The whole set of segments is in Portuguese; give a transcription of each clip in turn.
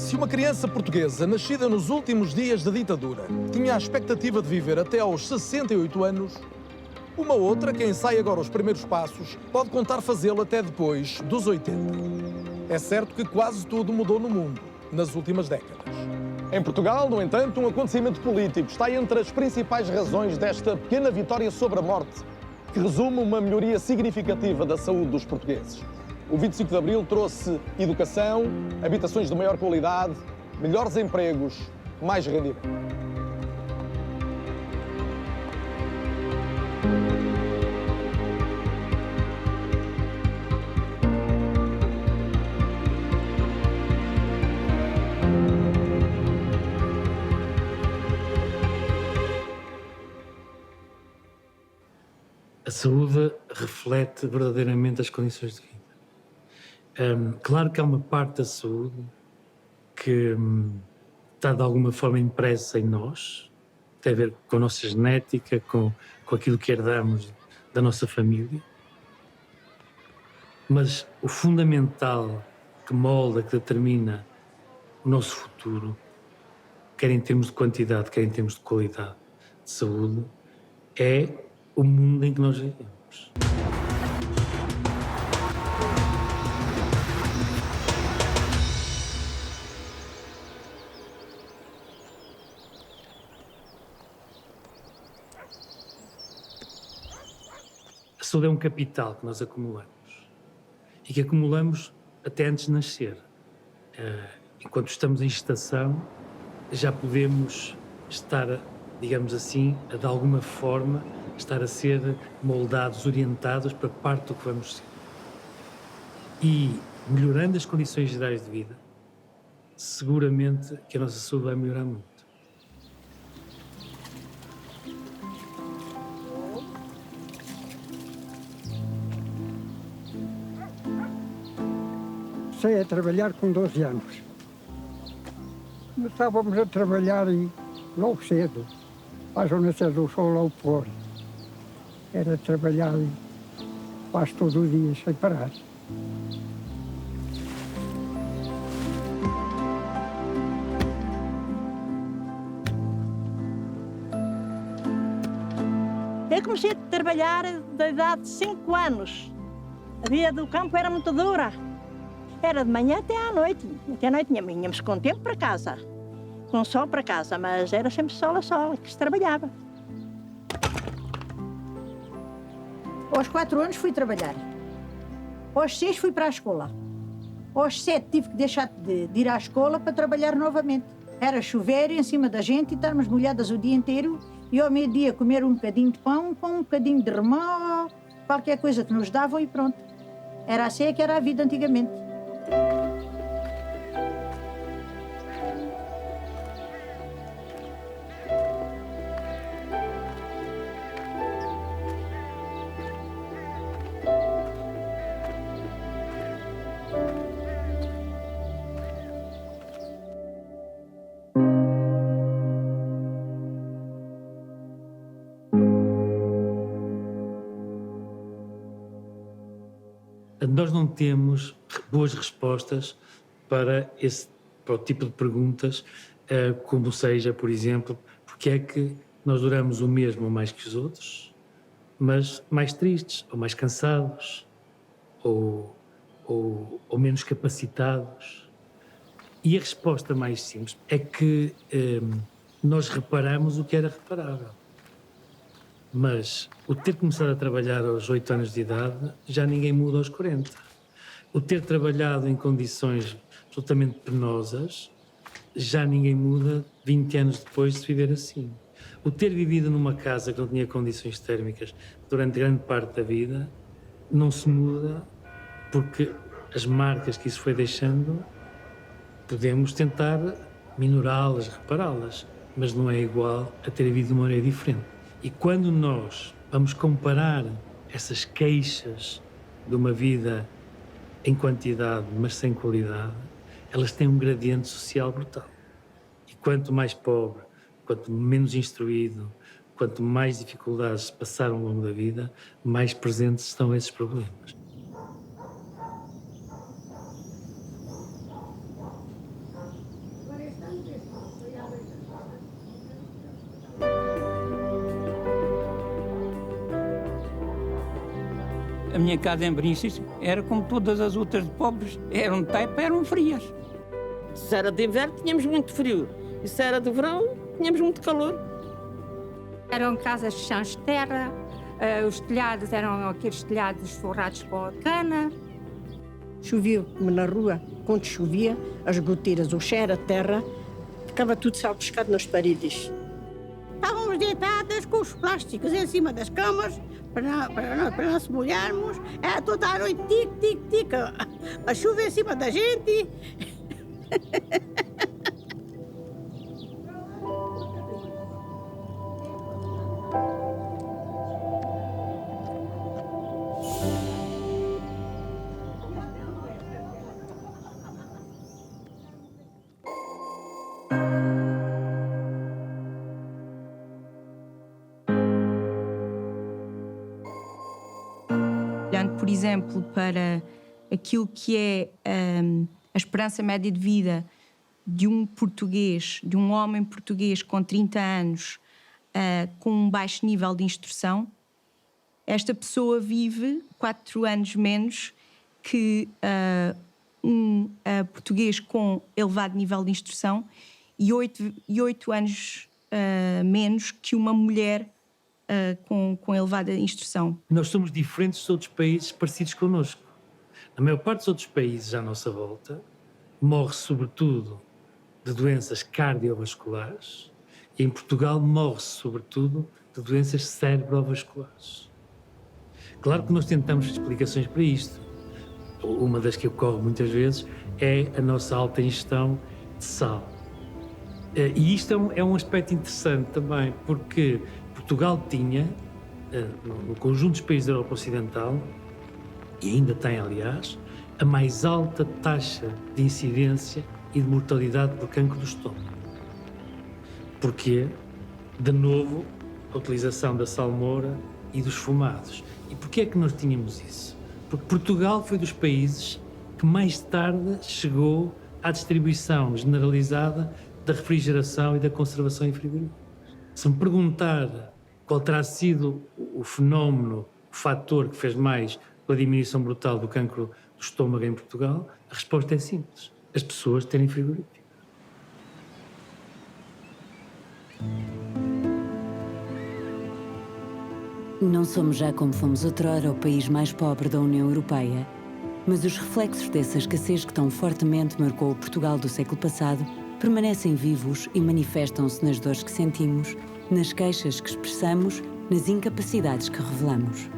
Se uma criança portuguesa, nascida nos últimos dias da ditadura, tinha a expectativa de viver até aos 68 anos, uma outra, quem sai agora os primeiros passos, pode contar fazê-lo até depois dos 80. É certo que quase tudo mudou no mundo nas últimas décadas. Em Portugal, no entanto, um acontecimento político está entre as principais razões desta pequena vitória sobre a morte, que resume uma melhoria significativa da saúde dos portugueses. O 25 de Abril trouxe educação, habitações de maior qualidade, melhores empregos, mais rendimento. A saúde reflete verdadeiramente as condições de vida. Claro que há uma parte da saúde que está de alguma forma impressa em nós, tem a ver com a nossa genética, com aquilo que herdamos da nossa família, mas o fundamental que molda, que determina o nosso futuro, quer em termos de quantidade, quer em termos de qualidade de saúde, é o mundo em que nós vivemos. A saúde é um capital que nós acumulamos e que acumulamos até antes de nascer. Enquanto estamos em gestação, já podemos estar, digamos assim, de alguma forma, estar a ser moldados, orientados para parte do que vamos ser. E melhorando as condições gerais de vida, seguramente que a nossa saúde vai melhorar muito. Comecei a trabalhar com 12 anos. Estávamos a trabalhar logo cedo, às ao nascer do sol ao pôr. Era trabalhar quase todo o dia, sem parar. Eu comecei a trabalhar da idade de 5 anos. A vida do campo era muito dura. Era de manhã até à noite. Até à noite tínhamos com tempo para casa, com sol para casa, mas era sempre sol a sol que se trabalhava. Aos 4 anos fui trabalhar. Aos 6 fui para a escola. Aos 7 tive que deixar de ir à escola para trabalhar novamente. Era chover em cima da gente e estarmos molhadas o dia inteiro e ao meio-dia comer um bocadinho de pão com um bocadinho de romão, qualquer coisa que nos davam e pronto. Era assim que era a vida antigamente. Nós não temos boas respostas para o tipo de perguntas, como seja, por exemplo, porque é que nós duramos o mesmo ou mais que os outros, mas mais tristes, ou mais cansados, ou menos capacitados. E a resposta mais simples é que nós reparamos o que era reparável. Mas o ter começado a trabalhar aos 8 anos de idade, já ninguém muda aos 40. O ter trabalhado em condições absolutamente penosas, já ninguém muda 20 anos depois de viver assim. O ter vivido numa casa que não tinha condições térmicas durante grande parte da vida, não se muda porque as marcas que isso foi deixando, podemos tentar minorá-las, repará-las, mas não é igual a ter vivido de uma maneira diferente. E quando nós vamos comparar essas queixas de uma vida em quantidade, mas sem qualidade, elas têm um gradiente social brutal. E quanto mais pobre, quanto menos instruído, quanto mais dificuldades passaram ao longo da vida, mais presentes estão esses problemas. A minha casa em Brinches era como todas as outras de pobres. Eram de taipa, eram frias. Se era de inverno, tínhamos muito frio. E se era de verão, tínhamos muito calor. Eram casas de chãos de terra, os telhados eram aqueles telhados forrados com a cana. Chovia como na rua, quando chovia, as goteiras, o cheiro, a terra, ficava tudo salpicado nas paredes. Estávamos deitadas com os plásticos em cima das camas para não se molharmos. Era toda a noite, tic, tic, tic, a chuva em cima da gente. Olhando, por exemplo, para aquilo que é a esperança média de vida de um português, de um homem português com 30 anos, com um baixo nível de instrução, esta pessoa vive 4 anos menos que um português com elevado nível de instrução e 8 anos menos que uma mulher com elevada instrução. Nós somos diferentes dos outros países parecidos connosco. Na maior parte dos outros países à nossa volta, morre sobretudo de doenças cardiovasculares e em Portugal morre-se sobretudo de doenças cerebrovasculares. Claro que nós tentamos explicações para isto. Uma das que ocorre muitas vezes é a nossa alta ingestão de sal. E isto é um aspecto interessante também, porque Portugal tinha, no conjunto dos países da Europa Ocidental, e ainda tem, aliás, a mais alta taxa de incidência e de mortalidade por cancro do estômago. Porquê? De novo, a utilização da salmoura e dos fumados. E porquê é que nós tínhamos isso? Porque Portugal foi dos países que mais tarde chegou à distribuição generalizada da refrigeração e da conservação em frigoríficos. Se me perguntar qual terá sido o fenómeno, o fator que fez mais pela diminuição brutal do cancro do estômago em Portugal, a resposta é simples: as pessoas terem frigoríficos. Não somos já, como fomos outrora, o país mais pobre da União Europeia, mas os reflexos dessa escassez que tão fortemente marcou o Portugal do século passado permanecem vivos e manifestam-se nas dores que sentimos, nas queixas que expressamos, nas incapacidades que revelamos.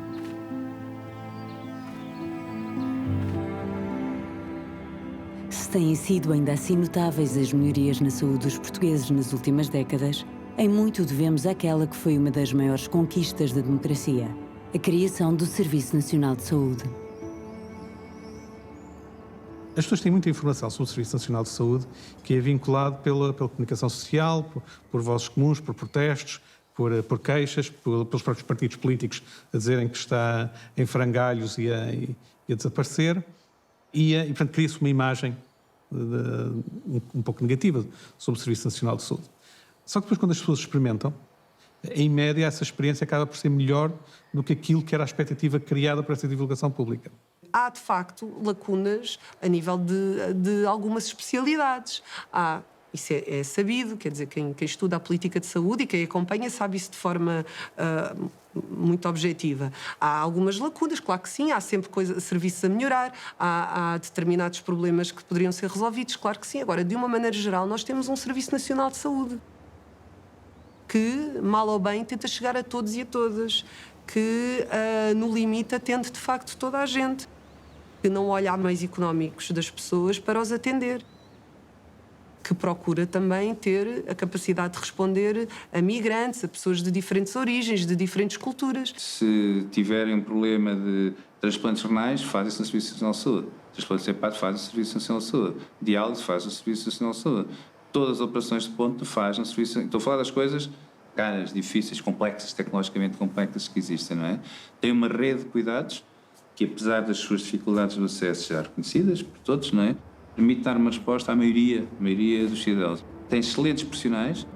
Se têm sido ainda assim notáveis as melhorias na saúde dos portugueses nas últimas décadas, em muito devemos àquela que foi uma das maiores conquistas da democracia, a criação do Serviço Nacional de Saúde. As pessoas têm muita informação sobre o Serviço Nacional de Saúde, que é vinculado pela comunicação social, por vozes comuns, por protestos, por queixas, pelos próprios partidos políticos a dizerem que está em frangalhos e a desaparecer. E portanto, cria-se uma imagem um pouco negativa sobre o Serviço Nacional de Saúde. Só que depois, quando as pessoas experimentam, em média, essa experiência acaba por ser melhor do que aquilo que era a expectativa criada por essa divulgação pública. Há, de facto, lacunas a nível de algumas especialidades. Isso é sabido, quer dizer, quem estuda a política de saúde e quem acompanha sabe isso de forma muito objetiva. Há algumas lacunas, claro que sim, há sempre serviços a melhorar, há determinados problemas que poderiam ser resolvidos, claro que sim. Agora, de uma maneira geral, nós temos um Serviço Nacional de Saúde que, mal ou bem, tenta chegar a todos e a todas, que, no limite, atende, de facto, toda a gente, que não olha a meios económicos das pessoas para os atender, que procura também ter a capacidade de responder a migrantes, a pessoas de diferentes origens, de diferentes culturas. Se tiverem um problema de transplantes renais, fazem-se no Serviço Nacional de Saúde. Transplantes hepáticos, fazem no Serviço Nacional de Saúde. Diálise, faz no Serviço Nacional de Saúde. Todas as operações de ponto faz no Serviço... Estou a falar das coisas caras, difíceis, complexas, tecnologicamente complexas que existem, não é? Tem uma rede de cuidados que, apesar das suas dificuldades de acesso já reconhecidas por todos, não é? Permite dar uma resposta à maioria dos cidadãos. Tem excelentes profissionais.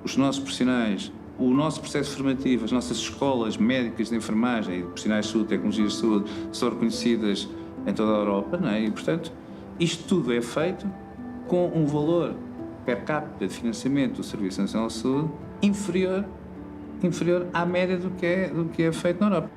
Os nossos profissionais o nosso processo formativo, as nossas escolas médicas de enfermagem e de profissionais de saúde, tecnologias de saúde, são reconhecidas em toda a Europa, não é? E, portanto, isto tudo é feito com um valor per capita de financiamento do Serviço Nacional de Saúde inferior à média do que é feito na Europa.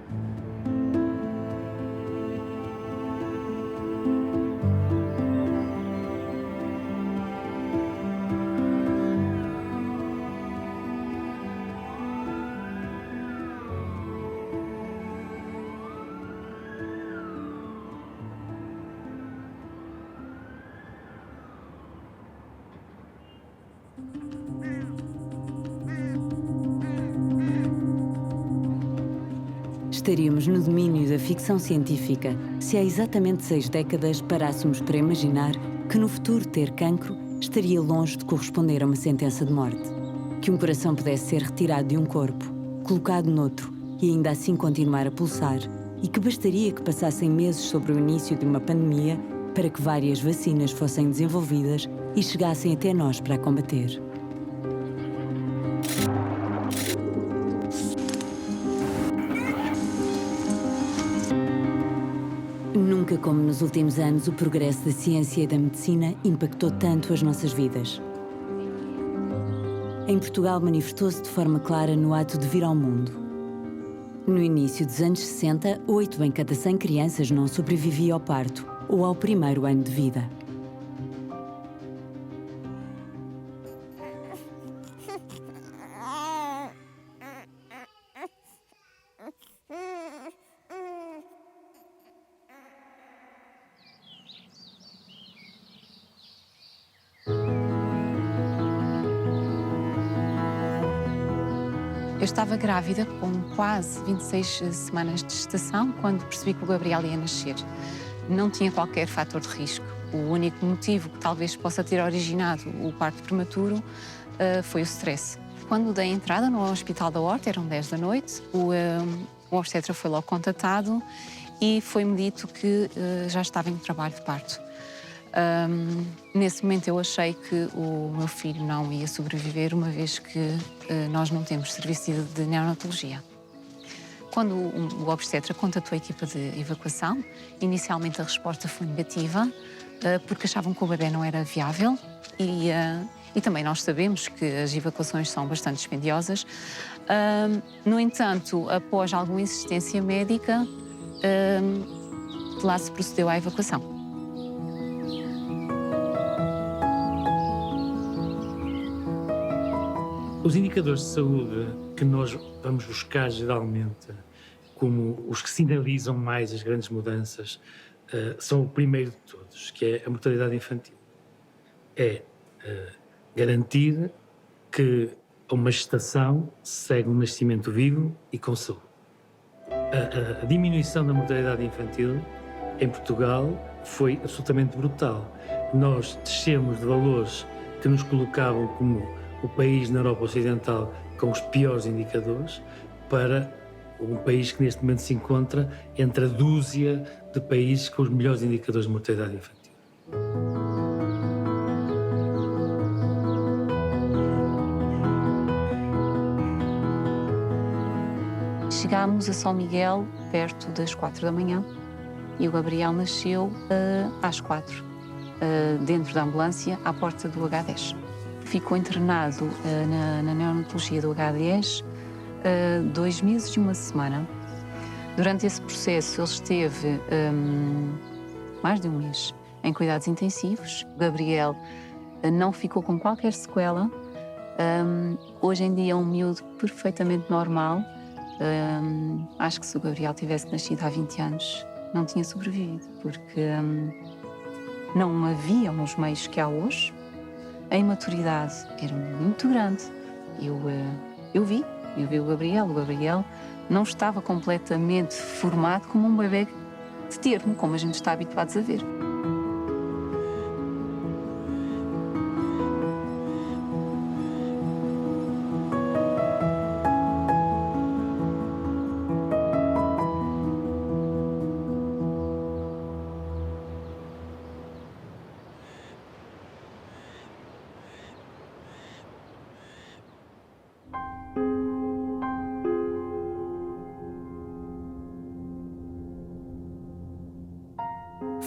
Estaríamos no domínio da ficção científica se há exatamente 6 décadas parássemos para imaginar que no futuro ter cancro estaria longe de corresponder a uma sentença de morte. Que um coração pudesse ser retirado de um corpo, colocado noutro e ainda assim continuar a pulsar, e que bastaria que passassem meses sobre o início de uma pandemia para que várias vacinas fossem desenvolvidas e chegassem até nós para a combater. Nunca como nos últimos anos o progresso da ciência e da medicina impactou tanto as nossas vidas. Em Portugal manifestou-se de forma clara no ato de vir ao mundo. No início dos anos 60, 8 em cada 100 crianças não sobrevivia ao parto ou ao primeiro ano de vida. Eu estava grávida com quase 26 semanas de gestação quando percebi que o Gabriel ia nascer. Não tinha qualquer fator de risco. O único motivo que talvez possa ter originado o parto prematuro foi o stress. Quando dei entrada no Hospital da Horta, eram 10 da noite, o obstetra foi logo contatado e foi-me dito que já estava em trabalho de parto. Nesse momento eu achei que o meu filho não ia sobreviver, uma vez que nós não temos serviço de neonatologia. Quando o obstetra contatou a equipa de evacuação, inicialmente a resposta foi negativa, porque achavam que o bebê não era viável e também nós sabemos que as evacuações são bastante dispendiosas. No entanto, após alguma insistência médica, lá se procedeu à evacuação. Os indicadores de saúde que nós vamos buscar geralmente como os que sinalizam mais as grandes mudanças são o primeiro de todos, que é a mortalidade infantil. É garantir que uma gestação segue um nascimento vivo e com saúde. A diminuição da mortalidade infantil em Portugal foi absolutamente brutal. Nós descemos de valores que nos colocavam como o país na Europa Ocidental com os piores indicadores para um país que neste momento se encontra entre a dúzia de países com os melhores indicadores de mortalidade infantil. Chegámos a São Miguel perto das 4 da manhã e o Gabriel nasceu às 4, dentro da ambulância, à porta do H10. Ficou internado na neonatologia do H10 2 meses e 1 semana. Durante esse processo ele esteve mais de 1 mês em cuidados intensivos. O Gabriel não ficou com qualquer sequela. Hoje em dia é um miúdo perfeitamente normal. Acho que se o Gabriel tivesse nascido há 20 anos não tinha sobrevivido, porque não havia os meios que há hoje. A imaturidade era muito grande. Eu vi o Gabriel. O Gabriel não estava completamente formado como um bebê de termo, como a gente está habituados a ver.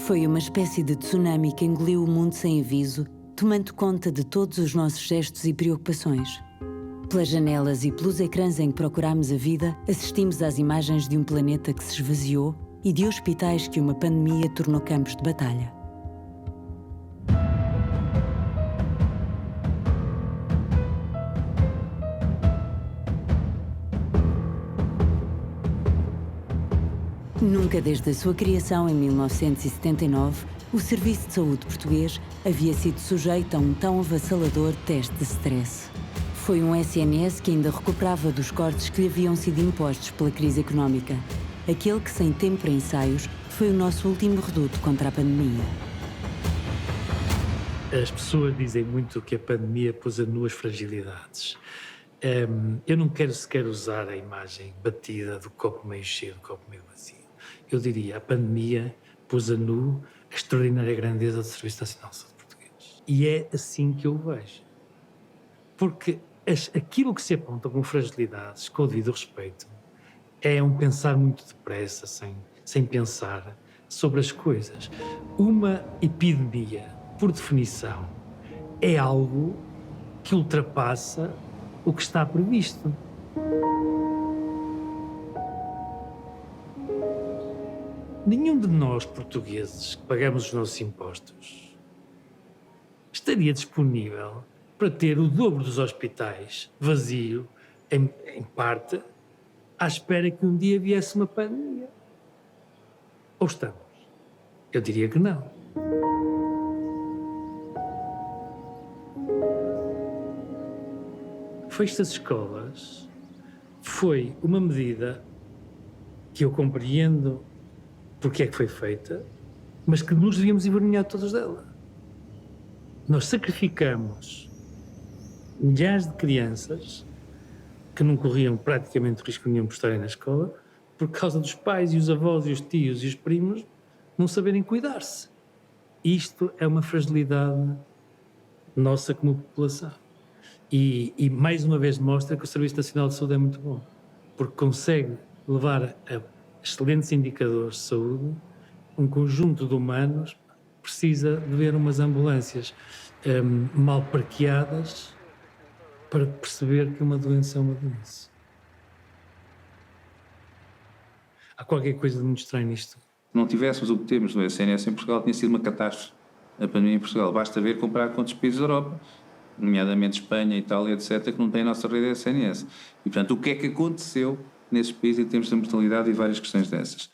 Foi uma espécie de tsunami que engoliu o mundo sem aviso, tomando conta de todos os nossos gestos e preocupações. Pelas janelas e pelos ecrãs em que procurámos a vida, assistimos às imagens de um planeta que se esvaziou e de hospitais que uma pandemia tornou campos de batalha. Nunca desde a sua criação em 1979, o Serviço de Saúde português havia sido sujeito a um tão avassalador teste de stress. Foi um SNS que ainda recuperava dos cortes que lhe haviam sido impostos pela crise económica. Aquele que, sem tempo para ensaios, foi o nosso último reduto contra a pandemia. As pessoas dizem muito que a pandemia pôs a nu as fragilidades. Eu não quero sequer usar a imagem batida do copo meio cheio, do copo meio vazio. Eu diria, a pandemia pôs a nu a extraordinária grandeza do Serviço Nacional de Saúde português. E é assim que eu o vejo. Porque aquilo que se aponta como fragilidades, com o devido respeito, é um pensar muito depressa, sem pensar sobre as coisas. Uma epidemia, por definição, é algo que ultrapassa o que está previsto. Nenhum de nós, portugueses, que pagamos os nossos impostos, estaria disponível para ter o dobro dos hospitais vazio, em parte, à espera que um dia viesse uma pandemia. Ou estamos? Eu diria que não. Fecho das escolas foi uma medida que eu compreendo porque é que foi feita, mas que nos devíamos envergonhar todos dela. Nós sacrificamos milhares de crianças que não corriam praticamente risco nenhum por estarem na escola por causa dos pais e os avós e os tios e os primos não saberem cuidar-se. Isto é uma fragilidade nossa como população. E mais uma vez mostra que o Serviço Nacional de Saúde é muito bom, porque consegue levar a excelentes indicadores de saúde. Um conjunto de humanos precisa de ver umas ambulâncias mal parqueadas para perceber que uma doença é uma doença. Há qualquer coisa de muito estranho nisto. Se não tivéssemos o que temos no SNS em Portugal, tinha sido uma catástrofe a pandemia em Portugal. Basta ver comparar com outros países da Europa, nomeadamente Espanha, Itália, etc., que não têm a nossa rede de SNS. E, portanto, o que é que aconteceu nesses países em termos de mortalidade e várias questões dessas?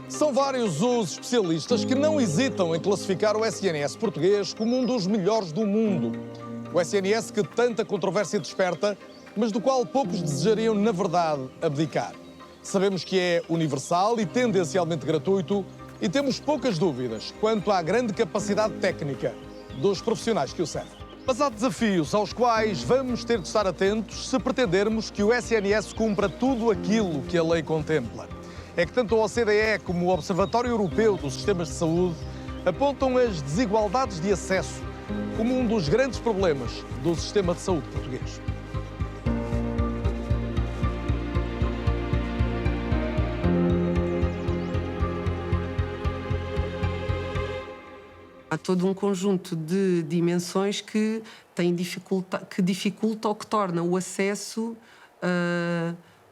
São vários os especialistas que não hesitam em classificar o SNS português como um dos melhores do mundo. O SNS que tanta controvérsia desperta, mas do qual poucos desejariam, na verdade, abdicar. Sabemos que é universal e tendencialmente gratuito e temos poucas dúvidas quanto à grande capacidade técnica dos profissionais que o servem. Mas há desafios aos quais vamos ter de estar atentos se pretendermos que o SNS cumpra tudo aquilo que a lei contempla. É que tanto a OCDE como o Observatório Europeu dos Sistemas de Saúde apontam as desigualdades de acesso como um dos grandes problemas do sistema de saúde português. Há todo um conjunto de dimensões que dificulta ou que torna o acesso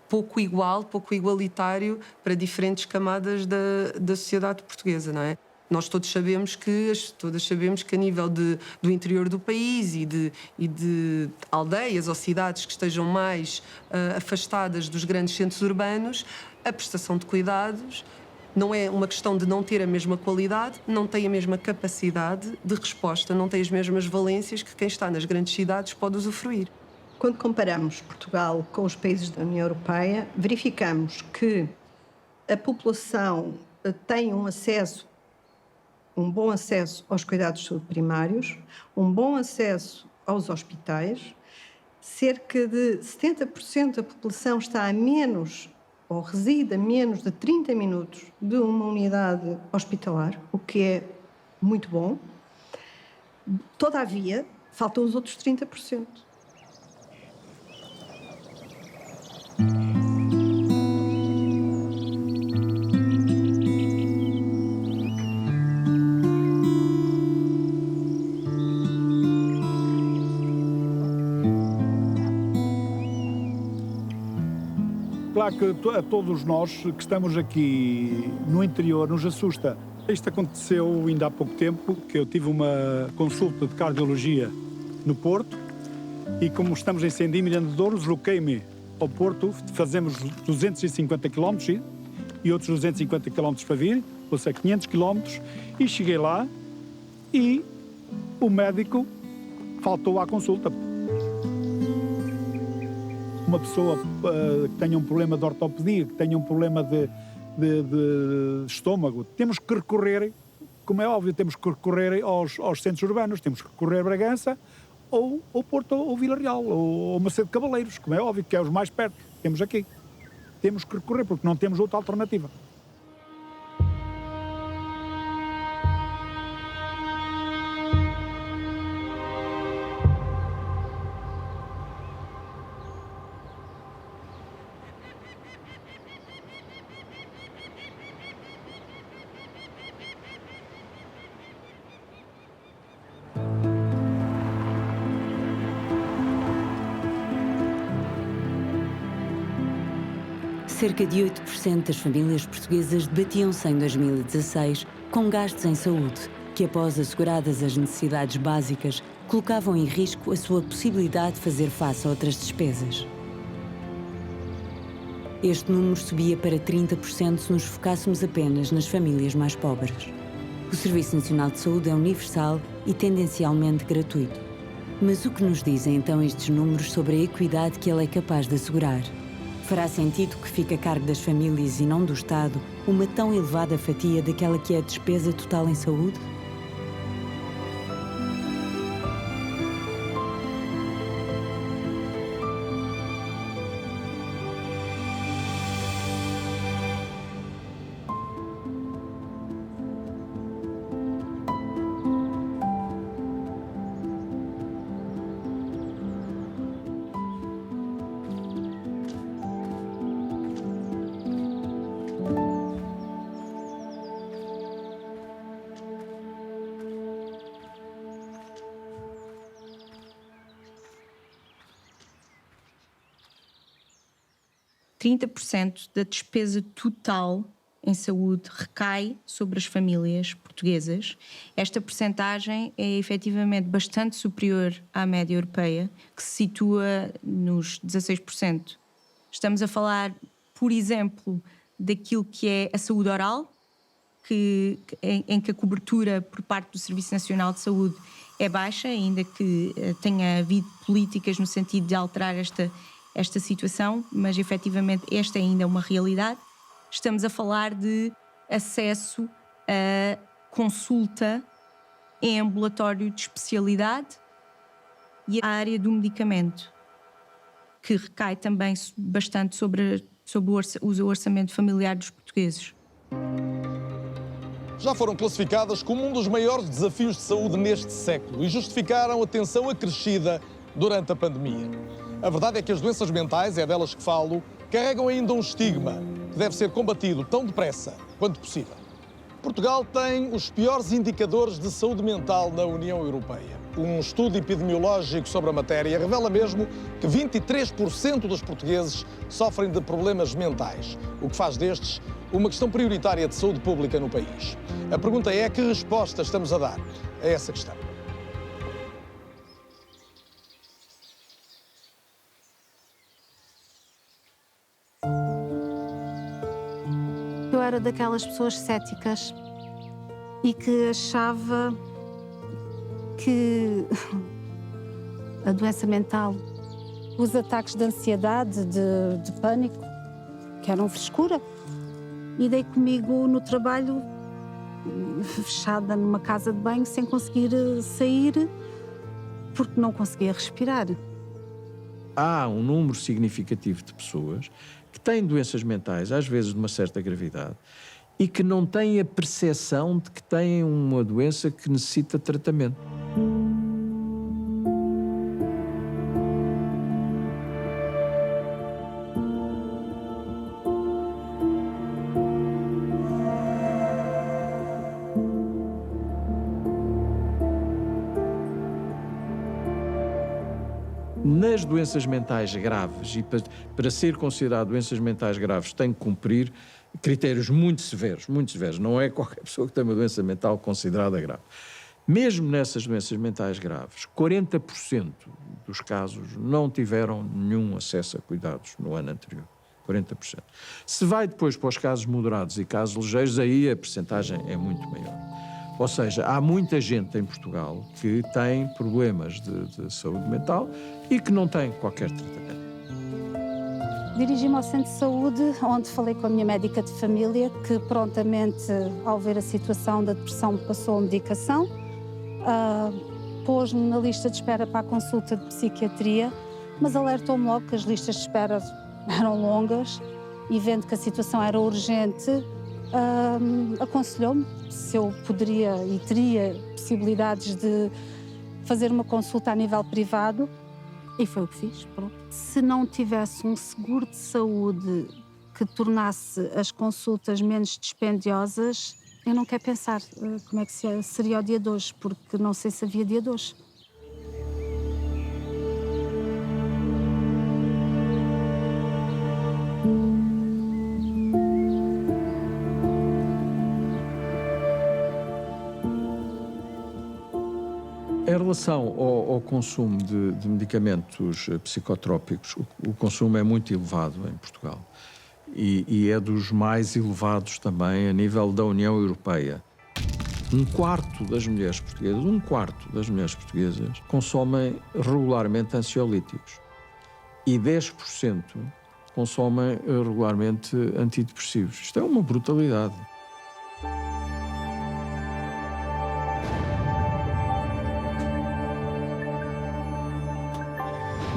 pouco igual, pouco igualitário para diferentes camadas da sociedade portuguesa, não é? Nós todos sabemos que a nível do interior do país e de aldeias ou cidades que estejam mais afastadas dos grandes centros urbanos, a prestação de cuidados não é uma questão de não ter a mesma qualidade, não tem a mesma capacidade de resposta, não tem as mesmas valências que quem está nas grandes cidades pode usufruir. Quando comparamos Portugal com os países da União Europeia, verificamos que a população tem um bom acesso aos cuidados de saúde primários, um bom acesso aos hospitais, cerca de 70% da população está a menos ou reside a menos de 30 minutos de uma unidade hospitalar, o que é muito bom. Todavia, faltam os outros 30%. Claro que a todos nós que estamos aqui no interior nos assusta. Isto aconteceu ainda há pouco tempo, que eu tive uma consulta de cardiologia no Porto e como estamos em Sendim, Miranda de Douro, desloquei-me ao Porto, fazemos 250 km e outros 250 km para vir, ou seja, 500 km, e cheguei lá e o médico faltou à consulta. Uma pessoa que tenha um problema de ortopedia, que tenha um problema de estômago, temos que recorrer, como é óbvio, temos que recorrer aos centros urbanos, temos que recorrer a Bragança, ou Porto, ou Vila Real, ou Macedo de Cavaleiros, como é óbvio, que é os mais perto, temos aqui. Temos que recorrer, porque não temos outra alternativa. Cerca de 8% das famílias portuguesas debatiam-se em 2016 com gastos em saúde, que após asseguradas as necessidades básicas, colocavam em risco a sua possibilidade de fazer face a outras despesas. Este número subia para 30% se nos focássemos apenas nas famílias mais pobres. O Serviço Nacional de Saúde é universal e tendencialmente gratuito. Mas o que nos dizem então estes números sobre a equidade que ele é capaz de assegurar? Fará sentido que fique a cargo das famílias e não do Estado uma tão elevada fatia daquela que é a despesa total em saúde? Da despesa total em saúde recai sobre as famílias portuguesas. Esta percentagem é efetivamente bastante superior à média europeia, que se situa nos 16%. Estamos a falar, por exemplo, daquilo que é a saúde oral, em que a cobertura por parte do Serviço Nacional de Saúde é baixa, ainda que tenha havido políticas no sentido de alterar esta situação, mas efetivamente esta é ainda uma realidade. Estamos a falar de acesso a consulta em ambulatório de especialidade e a área do medicamento, que recai também bastante sobre o orçamento familiar dos portugueses. Já foram classificadas como um dos maiores desafios de saúde neste século e justificaram a tensão acrescida durante a pandemia. A verdade é que as doenças mentais, é delas que falo, carregam ainda um estigma que deve ser combatido tão depressa quanto possível. Portugal tem os piores indicadores de saúde mental na União Europeia. Um estudo epidemiológico sobre a matéria revela mesmo que 23% dos portugueses sofrem de problemas mentais, o que faz destes uma questão prioritária de saúde pública no país. A pergunta é: que resposta estamos a dar a essa questão? Eu era daquelas pessoas céticas e que achava que a doença mental, os ataques de ansiedade, de pânico, que eram frescura. E dei comigo no trabalho, fechada numa casa de banho, sem conseguir sair, porque não conseguia respirar. Há um número significativo de pessoas que têm doenças mentais, às vezes de uma certa gravidade, e que não têm a percepção de que têm uma doença que necessita de tratamento. nas doenças mentais graves, e para ser considerado doenças mentais graves tem que cumprir critérios muito severos, não é qualquer pessoa que tem uma doença mental considerada grave. Mesmo nessas doenças mentais graves, 40% dos casos não tiveram nenhum acesso a cuidados no ano anterior. 40%. Se vai depois para os casos moderados e casos ligeiros, aí a percentagem é muito maior. Ou seja, há muita gente em Portugal que tem problemas de saúde mental e que não tem qualquer tratamento. Dirigi-me ao centro de saúde, onde falei com a minha médica de família, que prontamente, ao ver a situação da depressão, me passou a medicação, pôs-me na lista de espera para a consulta de psiquiatria, mas alertou-me logo que as listas de espera eram longas e, vendo que a situação era urgente, aconselhou-me se eu poderia e teria possibilidades de fazer uma consulta a nível privado, e foi o que fiz. Pronto. Se não tivesse um seguro de saúde que tornasse as consultas menos dispendiosas, eu não quero pensar como é que seria o dia de hoje, porque não sei se havia dia de hoje. Em relação ao consumo de medicamentos psicotrópicos, o consumo é muito elevado em Portugal e é dos mais elevados também a nível da União Europeia. Um quarto das mulheres portuguesas consomem regularmente ansiolíticos e 10% consomem regularmente antidepressivos. Isto é uma brutalidade.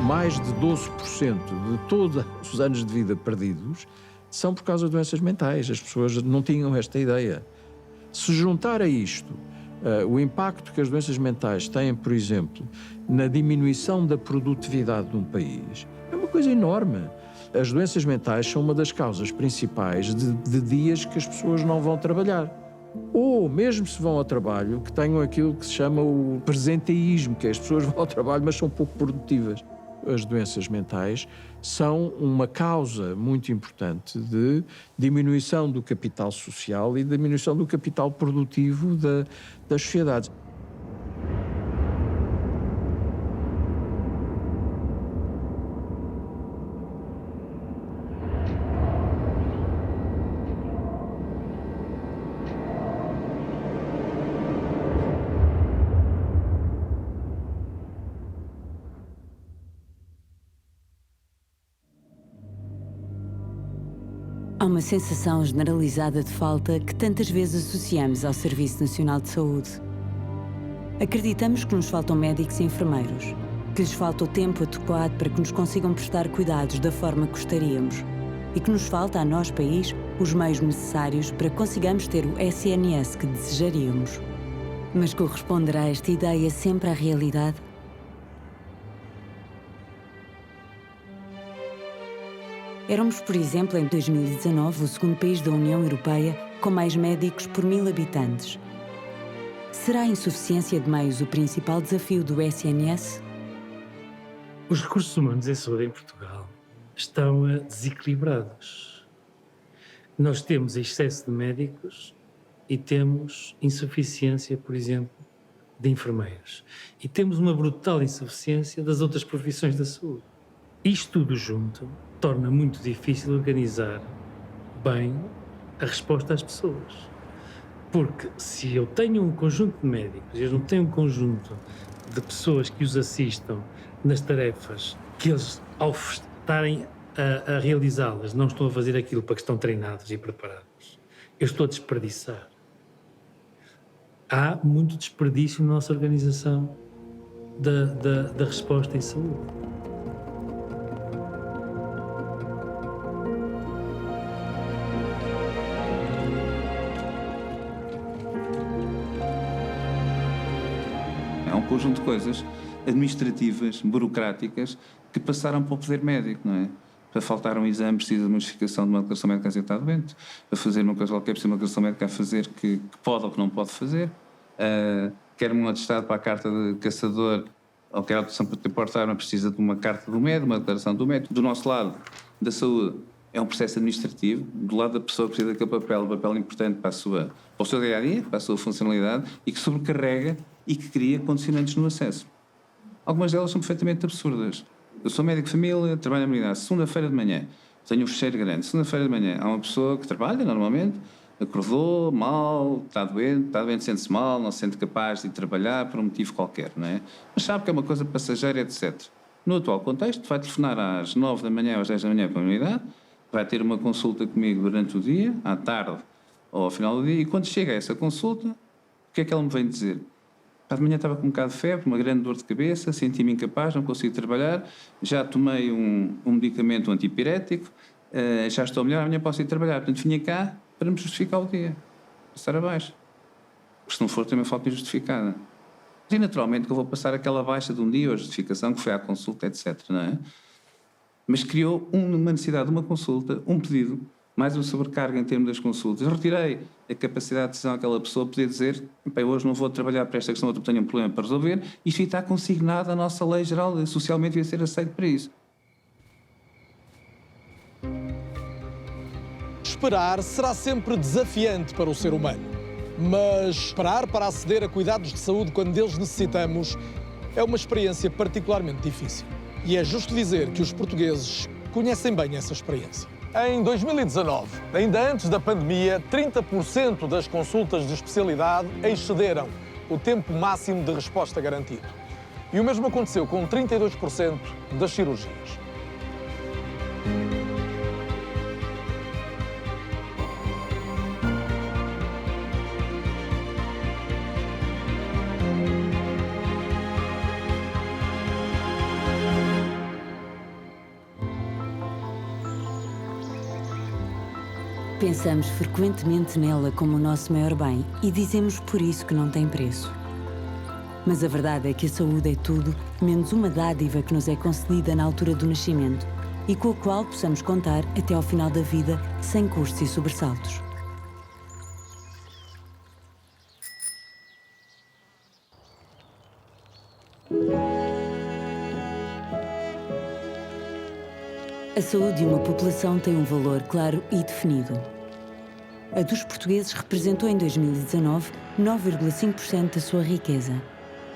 Mais de 12% de todos os anos de vida perdidos são por causa de doenças mentais. As pessoas não tinham esta ideia. Se juntar a isto o impacto que as doenças mentais têm, por exemplo, na diminuição da produtividade de um país, é uma coisa enorme. As doenças mentais são uma das causas principais de dias que as pessoas não vão trabalhar. Ou, mesmo se vão ao trabalho, que tenham aquilo que se chama o presenteísmo, que é as pessoas vão ao trabalho, mas são pouco produtivas. As doenças mentais são uma causa muito importante de diminuição do capital social e diminuição do capital produtivo das sociedades. Há uma sensação generalizada de falta que tantas vezes associamos ao Serviço Nacional de Saúde. Acreditamos que nos faltam médicos e enfermeiros, que lhes falta o tempo adequado para que nos consigam prestar cuidados da forma que gostaríamos e que nos falta, a nós, país, os meios necessários para que consigamos ter o SNS que desejaríamos. Mas corresponderá esta ideia sempre à realidade? Éramos, por exemplo, em 2019, o segundo país da União Europeia com mais médicos por 1000 habitantes. Será a insuficiência de meios o principal desafio do SNS? Os recursos humanos em saúde em Portugal estão desequilibrados. Nós temos excesso de médicos e temos insuficiência, por exemplo, de enfermeiros. E temos uma brutal insuficiência das outras profissões da saúde. Isto tudo junto torna muito difícil organizar bem a resposta às pessoas. Porque se eu tenho um conjunto de médicos e eu não tenho um conjunto de pessoas que os assistam nas tarefas que eles, ao estarem a realizá-las, não estão a fazer aquilo para que estão treinados e preparados, eu estou a desperdiçar. Há muito desperdício na nossa organização da resposta em saúde. É um conjunto de coisas administrativas, burocráticas, que passaram para o poder médico, não é? Para faltar um exame, precisa de uma justificação de uma declaração médica a dizer que está doente. Para fazer uma coisa qualquer, precisa de uma declaração médica a fazer que pode ou que não pode fazer. Quer um atestado para a carta de caçador qualquer autorização para ter arma precisa de uma carta do médico, uma declaração do médico. Do nosso lado, da saúde, é um processo administrativo. Do lado da pessoa que precisa daquele papel importante para o seu dia-a-dia, para a sua funcionalidade, e que sobrecarrega e que cria condicionantes no acesso. Algumas delas são perfeitamente absurdas. Eu sou médico de família, trabalho na unidade. Segunda-feira de manhã, tenho um fecheiro grande. Segunda-feira de manhã, há uma pessoa que trabalha normalmente, acordou mal, está doente, sente-se mal, não se sente capaz de trabalhar por um motivo qualquer, não é? Mas sabe que é uma coisa passageira, etc. No atual contexto, vai telefonar às 9 da manhã ou às 10 da manhã para a unidade, vai ter uma consulta comigo durante o dia, à tarde ou ao final do dia, e quando chega a essa consulta, o que é que ela me vem dizer? De manhã estava com um bocado de febre, uma grande dor de cabeça, senti-me incapaz, não consigo trabalhar, já tomei um medicamento antipirético, já estou melhor, amanhã posso ir trabalhar. Portanto, vinha cá para me justificar o dia, passar abaixo. Porque se não for, também falta injustificada. E naturalmente que eu vou passar aquela baixa de um dia, ou a justificação que foi à consulta, etc. Não é? Mas criou uma necessidade de uma consulta, um pedido, mais uma sobrecarga em termos das consultas. Eu retirei a capacidade de decisão àquela pessoa, poder dizer, hoje não vou trabalhar para esta questão, eu tenho um problema para resolver, isto está consignado à nossa lei geral, socialmente devia ser aceito para isso. Esperar será sempre desafiante para o ser humano. Mas esperar para aceder a cuidados de saúde quando deles necessitamos é uma experiência particularmente difícil. E é justo dizer que os portugueses conhecem bem essa experiência. Em 2019, ainda antes da pandemia, 30% das consultas de especialidade excederam o tempo máximo de resposta garantido. E o mesmo aconteceu com 32% das cirurgias. Pensamos frequentemente nela como o nosso maior bem e dizemos por isso que não tem preço. Mas a verdade é que a saúde é tudo, menos uma dádiva que nos é concedida na altura do nascimento e com a qual possamos contar até ao final da vida sem custos e sobressaltos. A saúde de uma população tem um valor claro e definido. A dos portugueses representou em 2019 9,5% da sua riqueza.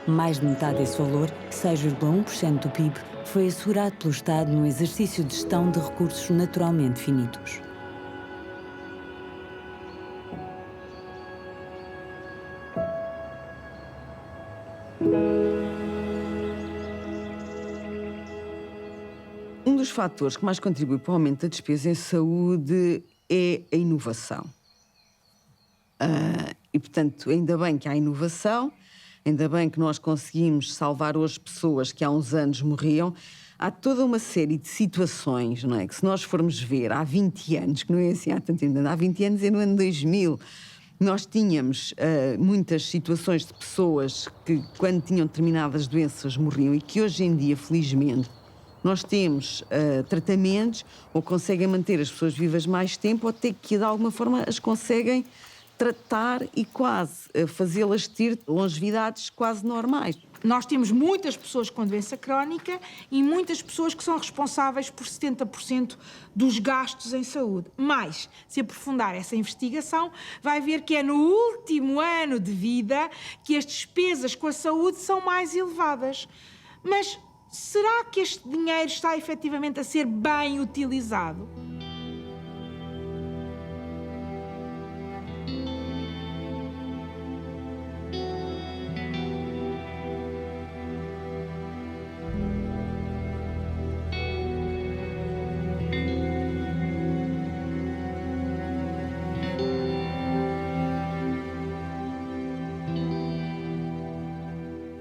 Mais de metade desse valor, 6,1% do PIB, foi assegurado pelo Estado no exercício de gestão de recursos naturalmente finitos. Um dos fatores que mais contribui para o aumento da despesa em saúde é a inovação. E, portanto, ainda bem que há inovação, ainda bem que nós conseguimos salvar hoje pessoas que há uns anos morriam. Há toda uma série de situações, não é? Que se nós formos ver há 20 anos, que não é assim há tanto tempo, há 20 anos é no ano 2000, nós tínhamos muitas situações de pessoas que, quando tinham determinadas doenças, morriam e que hoje em dia, felizmente, nós temos tratamentos ou conseguem manter as pessoas vivas mais tempo ou até que, de alguma forma, as conseguem tratar e quase fazê-las ter longevidades quase normais. Nós temos muitas pessoas com doença crónica e muitas pessoas que são responsáveis por 70% dos gastos em saúde. Mas, se aprofundar essa investigação, vai ver que é no último ano de vida que as despesas com a saúde são mais elevadas. Mas será que este dinheiro está efetivamente a ser bem utilizado?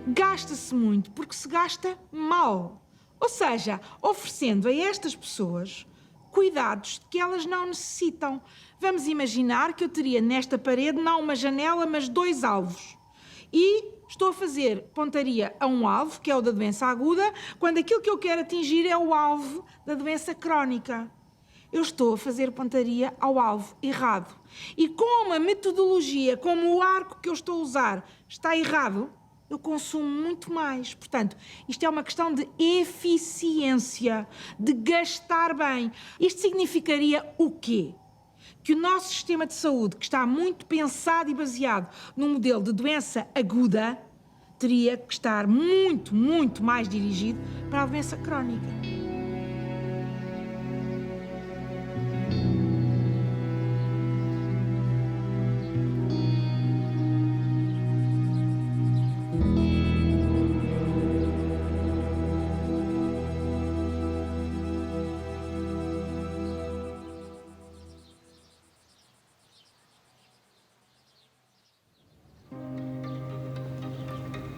Gasta-se muito porque se gasta mal. Ou seja, oferecendo a estas pessoas cuidados que elas não necessitam. Vamos imaginar que eu teria nesta parede não uma janela, mas 2 alvos. E estou a fazer pontaria a um alvo, que é o da doença aguda, quando aquilo que eu quero atingir é o alvo da doença crónica. Eu estou a fazer pontaria ao alvo errado. E como a metodologia, como o arco que eu estou a usar está errado, eu consumo muito mais. Portanto, isto é uma questão de eficiência, de gastar bem. Isto significaria o quê? Que o nosso sistema de saúde, que está muito pensado e baseado num modelo de doença aguda, teria que estar muito, muito mais dirigido para a doença crónica.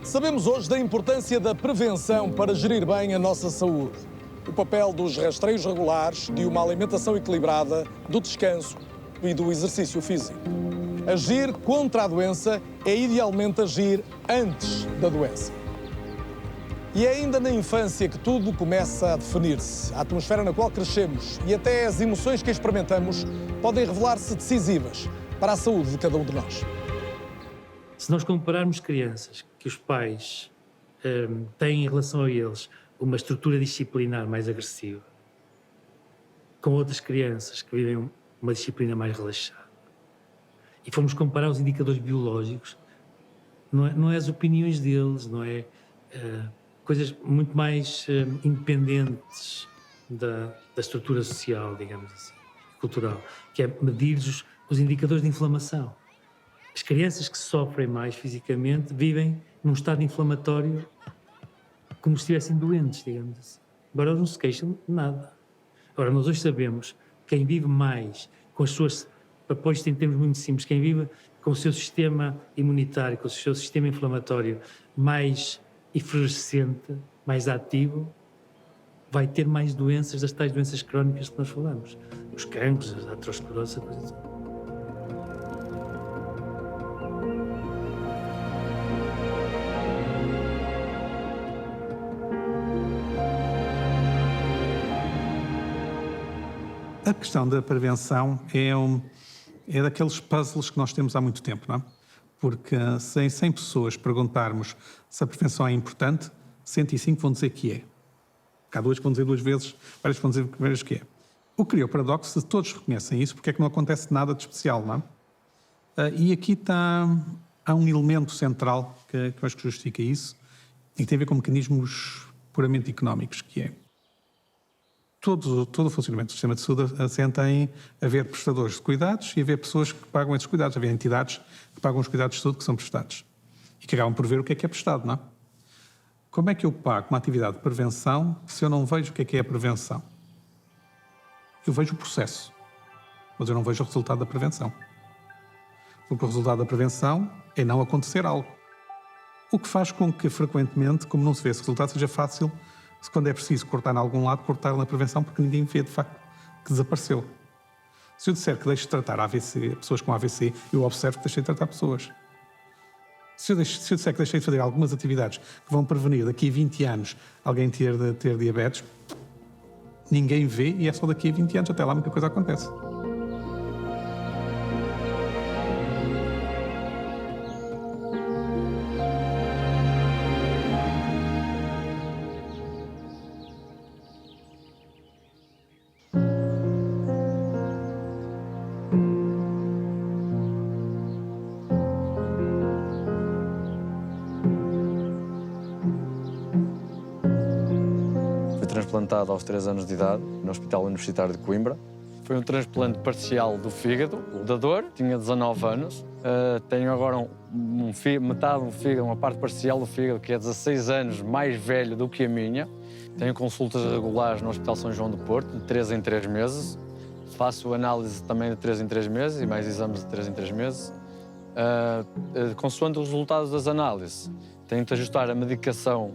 Sabemos hoje da importância da prevenção para gerir bem a nossa saúde. O papel dos rastreios regulares, de uma alimentação equilibrada, do descanso e do exercício físico. Agir contra a doença é idealmente agir antes da doença. E é ainda na infância que tudo começa a definir-se. A atmosfera na qual crescemos e até as emoções que experimentamos podem revelar-se decisivas para a saúde de cada um de nós. Se nós compararmos crianças que os pais têm em relação a eles uma estrutura disciplinar mais agressiva, com outras crianças que vivem uma disciplina mais relaxada, e formos comparar os indicadores biológicos, não é as opiniões deles, não é coisas muito mais independentes da estrutura social, digamos assim, cultural, que é medir os indicadores de inflamação. As crianças que sofrem mais fisicamente vivem num estado inflamatório como se estivessem doentes, digamos assim. Agora eles não se queixam de nada. Agora, nós hoje sabemos quem vive mais com as suas... Após em termos muito simples, quem vive com o seu sistema imunitário, com o seu sistema inflamatório mais efervescente, mais ativo, vai ter mais doenças, das tais doenças crónicas que nós falamos. Os cancros, a aterosclerose, coisas assim. A questão da prevenção é daqueles puzzles que nós temos há muito tempo, não é? Porque se em 100 pessoas perguntarmos se a prevenção é importante, 105 vão dizer que é. Há duas que vão dizer duas vezes, várias que vão dizer várias que é. O que cria o paradoxo, se todos reconhecem isso, porque é que não acontece nada de especial, não é? E aqui há um elemento central que eu acho que justifica isso, e que tem a ver com mecanismos puramente económicos, que é todo o funcionamento do sistema de saúde assenta em haver prestadores de cuidados e haver pessoas que pagam esses cuidados, haver entidades que pagam os cuidados de saúde que são prestados e que acabam por ver o que é prestado, não é? Como é que eu pago uma atividade de prevenção se eu não vejo o que é a prevenção? Eu vejo o processo, mas eu não vejo o resultado da prevenção. Porque o resultado da prevenção é não acontecer algo. O que faz com que, frequentemente, como não se vê esse resultado, seja fácil, se quando é preciso cortar em algum lado, cortar na prevenção, porque ninguém vê, de facto, que desapareceu. Se eu disser que deixo de tratar AVC, pessoas com AVC, eu observo que deixei de tratar pessoas. Se eu disser que deixei de fazer algumas atividades que vão prevenir daqui a 20 anos alguém ter diabetes, ninguém vê e é só daqui a 20 anos, até lá muita coisa acontece. Transplantado aos 3 anos de idade, no Hospital Universitário de Coimbra. Foi um transplante parcial do fígado. O dador tinha 19 anos. Tenho agora metade do fígado, uma parte parcial do fígado, que é 16 anos mais velho do que a minha. Tenho consultas regulares no Hospital São João do Porto, de 3 em 3 meses. Faço análise também de 3 em 3 meses e mais exames de 3 em 3 meses. Consoante os resultados das análises, tento ajustar a medicação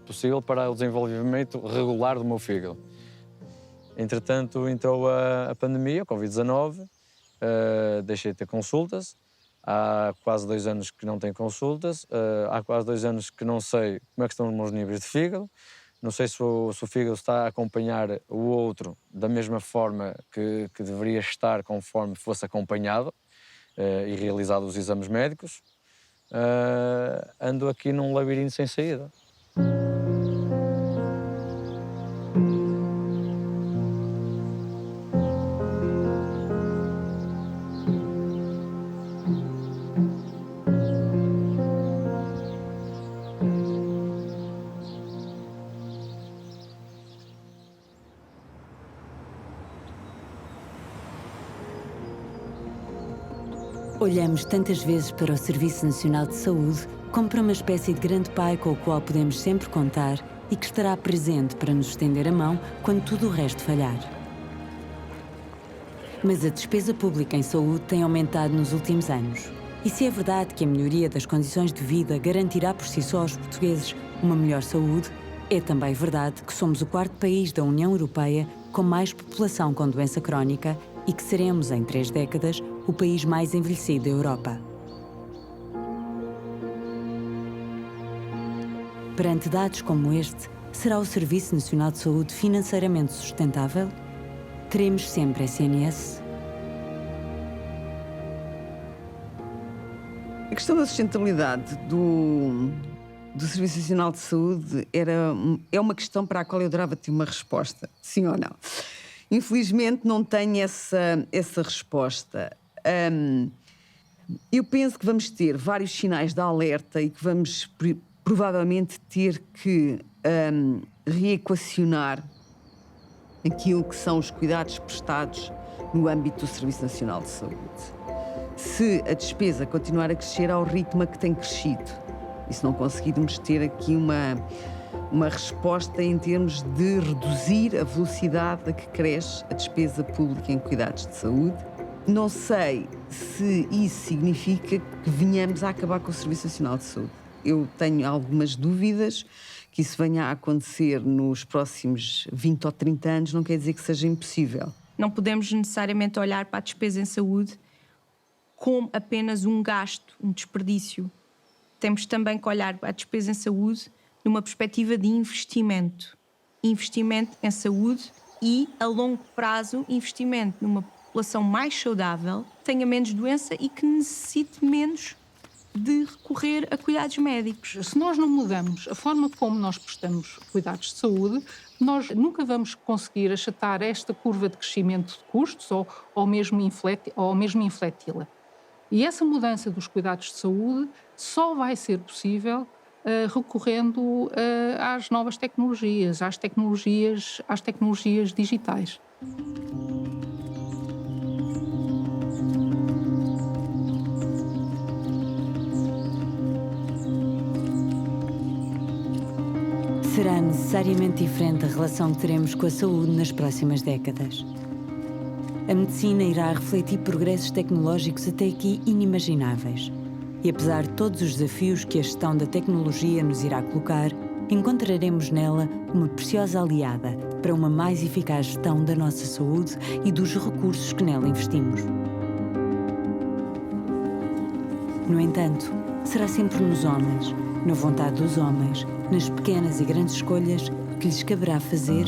possível para o desenvolvimento regular do meu fígado. Entretanto, entrou a pandemia, a Covid-19, deixei de ter consultas, há quase 2 anos que não tenho consultas, há quase 2 anos que não sei como é que estão os meus níveis de fígado, não sei se o fígado está a acompanhar o outro da mesma forma que deveria estar conforme fosse acompanhado e realizado os exames médicos. ando aqui num labirinto sem saída. Olhamos tantas vezes para o Serviço Nacional de Saúde como para uma espécie de grande pai com o qual podemos sempre contar e que estará presente para nos estender a mão quando tudo o resto falhar. Mas a despesa pública em saúde tem aumentado nos últimos anos. E se é verdade que a melhoria das condições de vida garantirá por si só aos portugueses uma melhor saúde, é também verdade que somos o 4º país da União Europeia com mais população com doença crónica e que seremos, em 3 décadas, o país mais envelhecido da Europa. Perante dados como este, será o Serviço Nacional de Saúde financeiramente sustentável? Teremos sempre SNS? A questão da sustentabilidade do Serviço Nacional de Saúde é uma questão para a qual eu adorava ter uma resposta, sim ou não. Infelizmente não tenho essa resposta. Eu penso que vamos ter vários sinais de alerta e que vamos provavelmente ter que reequacionar aquilo que são os cuidados prestados no âmbito do Serviço Nacional de Saúde. Se a despesa continuar a crescer ao ritmo a que tem crescido, e se não conseguirmos ter aqui uma resposta em termos de reduzir a velocidade a que cresce a despesa pública em cuidados de saúde, não sei se isso significa que venhamos a acabar com o Serviço Nacional de Saúde. Eu tenho algumas dúvidas que isso venha a acontecer nos próximos 20 ou 30 anos, não quer dizer que seja impossível. Não podemos necessariamente olhar para a despesa em saúde como apenas um gasto, um desperdício. Temos também que olhar para a despesa em saúde numa perspectiva de investimento. Investimento em saúde e, a longo prazo, investimento numa população mais saudável, que tenha menos doença e que necessite menos de recorrer a cuidados médicos. Se nós não mudamos a forma como nós prestamos cuidados de saúde, nós nunca vamos conseguir achatar esta curva de crescimento de custos ou mesmo infleti-la. E essa mudança dos cuidados de saúde só vai ser possível recorrendo às novas tecnologias, às tecnologias digitais. Será necessariamente diferente a relação que teremos com a saúde nas próximas décadas. A medicina irá refletir progressos tecnológicos até aqui inimagináveis. E apesar de todos os desafios que a gestão da tecnologia nos irá colocar, encontraremos nela uma preciosa aliada para uma mais eficaz gestão da nossa saúde e dos recursos que nela investimos. No entanto, será sempre nos homens, na vontade dos homens, nas pequenas e grandes escolhas que lhes caberá fazer,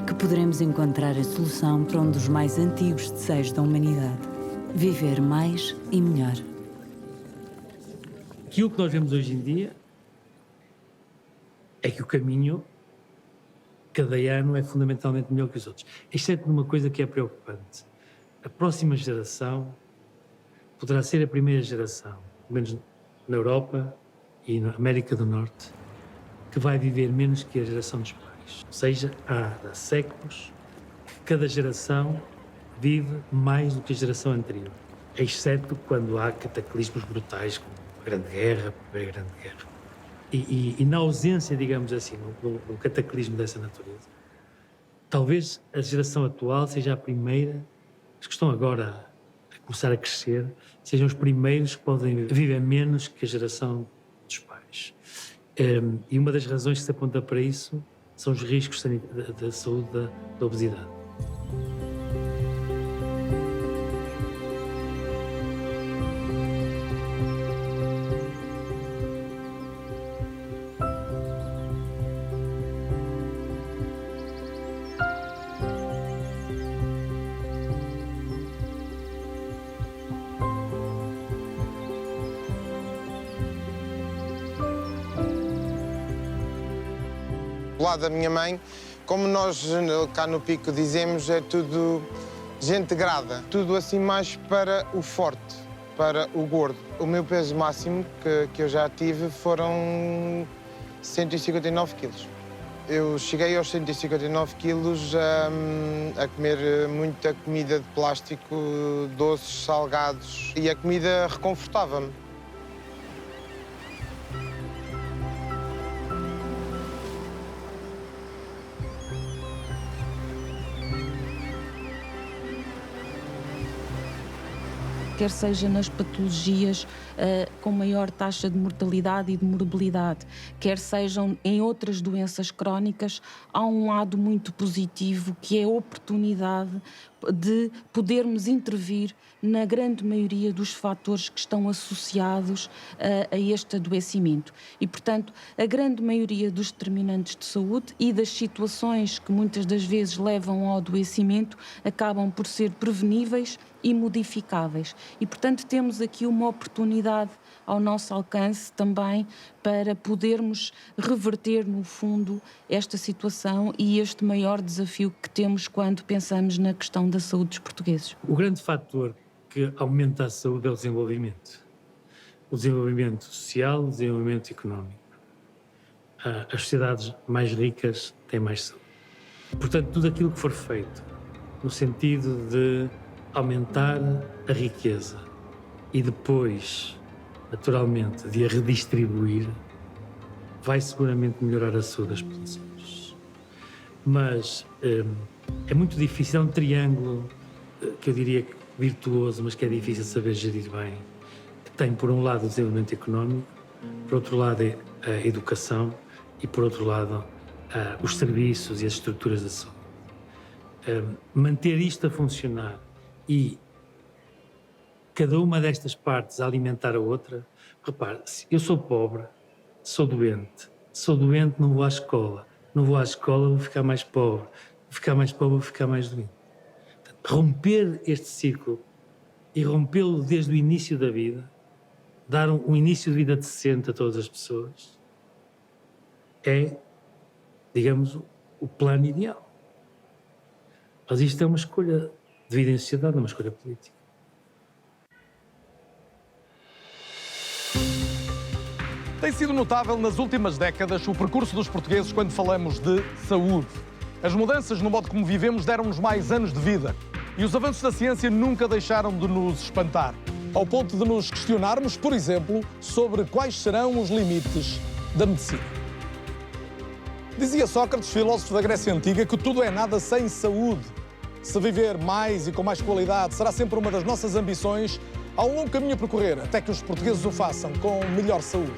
que poderemos encontrar a solução para um dos mais antigos desejos da humanidade: viver mais e melhor. Aquilo que nós vemos hoje em dia é que o caminho, cada ano, é fundamentalmente melhor que os outros. Exceto numa coisa que é preocupante. A próxima geração poderá ser a primeira geração, pelo menos na Europa e na América do Norte, que vai viver menos que a geração dos pais. Ou seja, há séculos que cada geração vive mais do que a geração anterior. Exceto quando há cataclismos brutais, como a Grande Guerra, a Primeira Grande Guerra. E na ausência, digamos assim, num cataclismo dessa natureza, talvez a geração atual seja a primeira, os que estão agora a começar a crescer, sejam os primeiros que podem viver menos que a geração dos pais. E uma das razões que se aponta para isso são os riscos da saúde da obesidade. lado da minha mãe, como nós cá no Pico dizemos, é tudo gente grada. Tudo assim mais para o forte, para o gordo. O meu peso máximo que eu já tive foram 159 quilos. Eu cheguei aos 159 quilos a comer muita comida de plástico, doces, salgados, e a comida reconfortava-me. Quer seja nas patologias com maior taxa de mortalidade e de morbilidade, quer sejam em outras doenças crónicas, há um lado muito positivo que é a oportunidade de podermos intervir na grande maioria dos fatores que estão associados a este adoecimento. E, portanto, a grande maioria dos determinantes de saúde e das situações que muitas das vezes levam ao adoecimento acabam por ser preveníveis e modificáveis. E, portanto, temos aqui uma oportunidade ao nosso alcance também para podermos reverter, no fundo, esta situação e este maior desafio que temos quando pensamos na questão da saúde dos portugueses. O grande fator que aumenta a saúde é o desenvolvimento. O desenvolvimento social, o desenvolvimento económico. As sociedades mais ricas têm mais saúde. Portanto, tudo aquilo que for feito no sentido de aumentar a riqueza e depois, naturalmente, de a redistribuir, vai seguramente melhorar a saúde das populações. Mas é muito difícil, é um triângulo que eu diria virtuoso, mas que é difícil saber gerir bem, que tem, por um lado, o desenvolvimento económico, por outro lado, a educação e, por outro lado, os serviços e as estruturas da saúde. Manter isto a funcionar e cada uma destas partes a alimentar a outra. Repare, eu sou pobre, sou doente não vou à escola, vou ficar mais pobre, vou ficar mais doente. Portanto, romper este ciclo e rompê-lo desde o início da vida, dar um início de vida decente a todas as pessoas, é, digamos, o plano ideal. Mas isto é uma escolha de vida em sociedade, não é uma escolha política. Tem sido notável nas últimas décadas o percurso dos portugueses quando falamos de saúde. As mudanças no modo como vivemos deram-nos mais anos de vida e os avanços da ciência nunca deixaram de nos espantar, ao ponto de nos questionarmos, por exemplo, sobre quais serão os limites da medicina. Dizia Sócrates, filósofo da Grécia Antiga, que tudo é nada sem saúde. Se viver mais e com mais qualidade será sempre uma das nossas ambições, há um longo caminho a percorrer até que os portugueses o façam com melhor saúde.